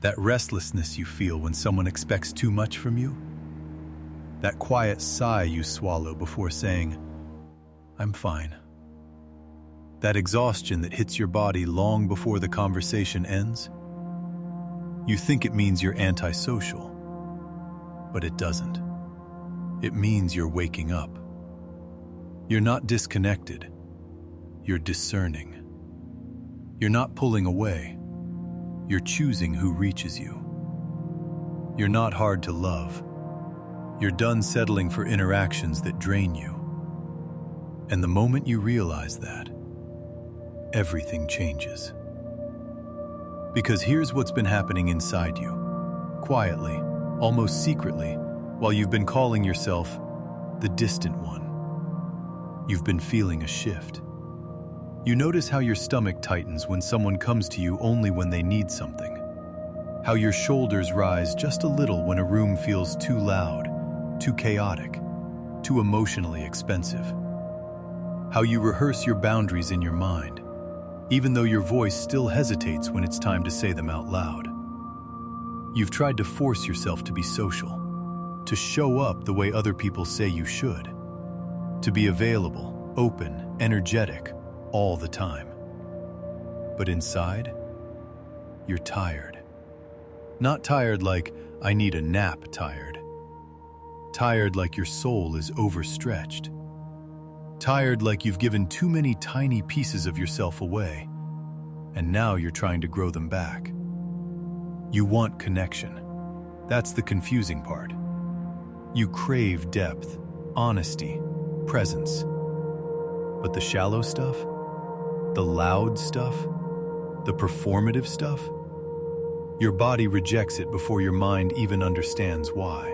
That restlessness you feel when someone expects too much from you? That quiet sigh you swallow before saying, "I'm fine." That exhaustion that hits your body long before the conversation ends? You think it means you're antisocial, but it doesn't. It means you're waking up. You're not disconnected. You're discerning. You're not pulling away. You're choosing who reaches you. You're not hard to love. You're done settling for interactions that drain you. And the moment you realize that, everything changes. Because here's what's been happening inside you, quietly, almost secretly, while you've been calling yourself the distant one. You've been feeling a shift. You notice how your stomach tightens when someone comes to you only when they need something. How your shoulders rise just a little when a room feels too loud, too chaotic, too emotionally expensive. How you rehearse your boundaries in your mind, even though your voice still hesitates when it's time to say them out loud. You've tried to force yourself to be social, to show up the way other people say you should, to be available, open, energetic, all the time. But inside, you're tired. Not tired like, "I need a nap" tired. Tired like your soul is overstretched. Tired like you've given too many tiny pieces of yourself away, and now you're trying to grow them back. You want connection. That's the confusing part. You crave depth, honesty, presence. But the shallow stuff, the loud stuff, the performative stuff, your body rejects it before your mind even understands why.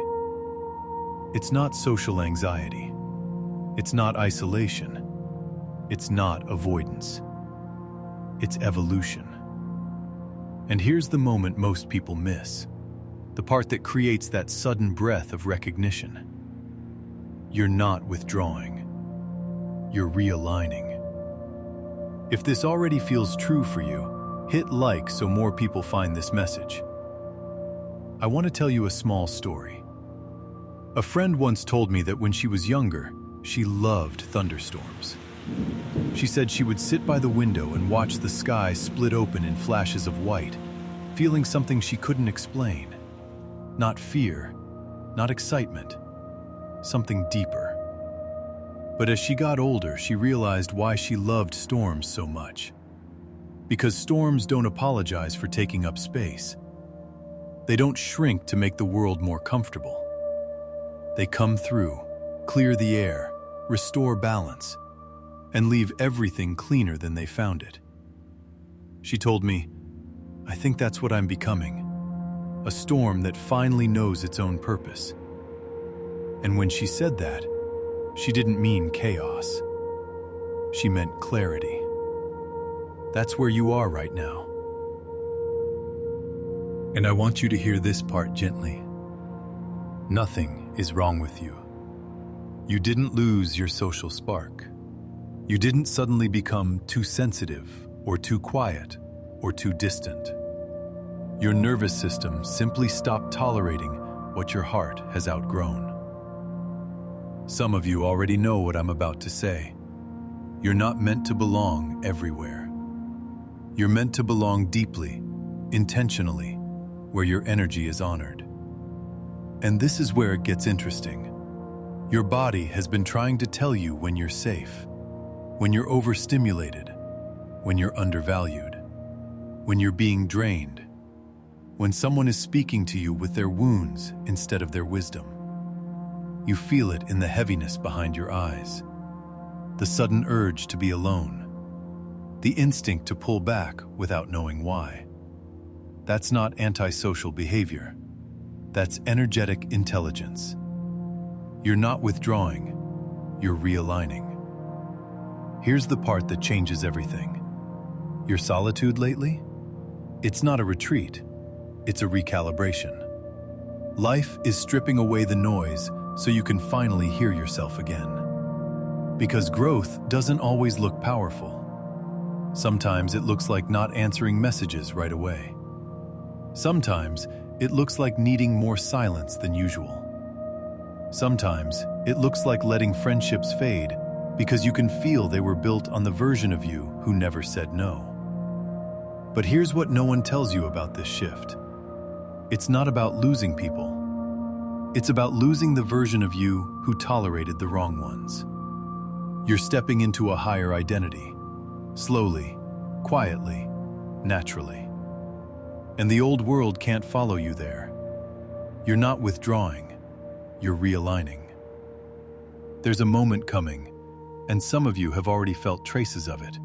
It's not social anxiety. It's not isolation. It's not avoidance. It's evolution. And here's the moment most people miss, the part that creates that sudden breath of recognition. You're not withdrawing. You're realigning. If this already feels true for you, hit like so more people find this message. I want to tell you a small story. A friend once told me that when she was younger, she loved thunderstorms. She said she would sit by the window and watch the sky split open in flashes of white, feeling something she couldn't explain. Not fear, not excitement, something deeper. But as she got older, she realized why she loved storms so much. Because storms don't apologize for taking up space. They don't shrink to make the world more comfortable. They come through, clear the air, restore balance, and leave everything cleaner than they found it. She told me, "I think that's what I'm becoming. A storm that finally knows its own purpose." And when she said that, she didn't mean chaos. She meant clarity. That's where you are right now. And I want you to hear this part gently. Nothing is wrong with you. You didn't lose your social spark. You didn't suddenly become too sensitive or too quiet or too distant. Your nervous system simply stopped tolerating what your heart has outgrown. Some of you already know what I'm about to say. You're not meant to belong everywhere. You're meant to belong deeply, intentionally, where your energy is honored. And this is where it gets interesting. Your body has been trying to tell you when you're safe, when you're overstimulated, when you're undervalued, when you're being drained, when someone is speaking to you with their wounds instead of their wisdom. You feel it in the heaviness behind your eyes, the sudden urge to be alone, the instinct to pull back without knowing why. That's not antisocial behavior. That's energetic intelligence. You're not withdrawing, you're realigning. Here's the part that changes everything. Your solitude lately? It's not a retreat, it's a recalibration. Life is stripping away the noise so you can finally hear yourself again. Because growth doesn't always look powerful. Sometimes it looks like not answering messages right away. Sometimes it looks like needing more silence than usual. Sometimes it looks like letting friendships fade because you can feel they were built on the version of you who never said no. But here's what no one tells you about this shift. It's not about losing people. It's about losing the version of you who tolerated the wrong ones. You're stepping into a higher identity, slowly, quietly, naturally. And the old world can't follow you there. You're not withdrawing, you're realigning. There's a moment coming, and some of you have already felt traces of it,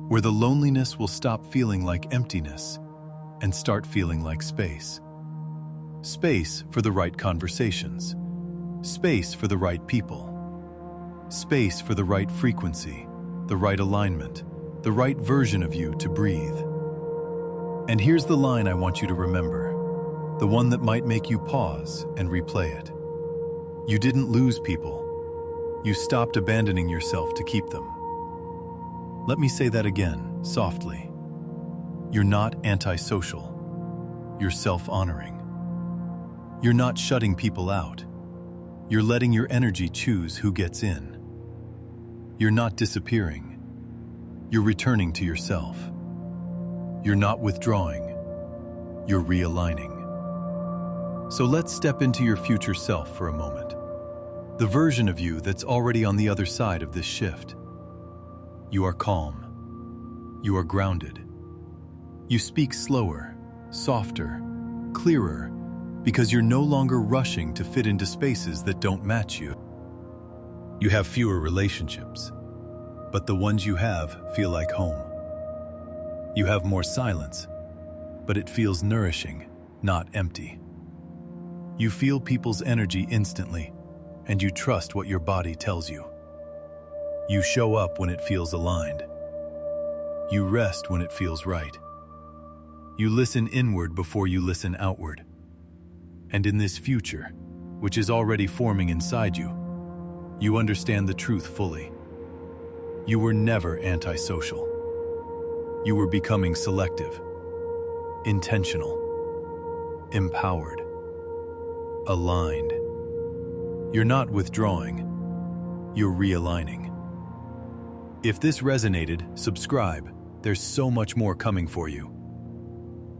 where the loneliness will stop feeling like emptiness and start feeling like space. Space for the right conversations. Space for the right people. Space for the right frequency, the right alignment, the right version of you to breathe. And here's the line I want you to remember, the one that might make you pause and replay it. You didn't lose people. You stopped abandoning yourself to keep them. Let me say that again, softly. You're not antisocial. You're self-honoring. You're not shutting people out. You're letting your energy choose who gets in. You're not disappearing. You're returning to yourself. You're not withdrawing. You're realigning. So let's step into your future self for a moment. The version of you that's already on the other side of this shift. You are calm. You are grounded. You speak slower, softer, clearer, because you're no longer rushing to fit into spaces that don't match you. You have fewer relationships, but the ones you have feel like home. You have more silence, but it feels nourishing, not empty. You feel people's energy instantly, and you trust what your body tells you. You show up when it feels aligned. You rest when it feels right. You listen inward before you listen outward. And in this future, which is already forming inside you, you understand the truth fully. You were never antisocial. You were becoming selective, intentional, empowered, aligned. You're not withdrawing, you're realigning. If this resonated, subscribe. There's so much more coming for you.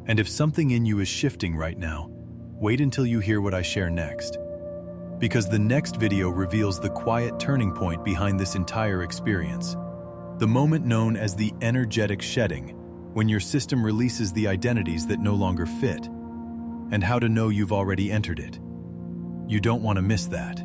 And if something in you is shifting right now, wait until you hear what I share next. Because the next video reveals the quiet turning point behind this entire experience. The moment known as the energetic shedding, when your system releases the identities that no longer fit, and how to know you've already entered it. You don't want to miss that.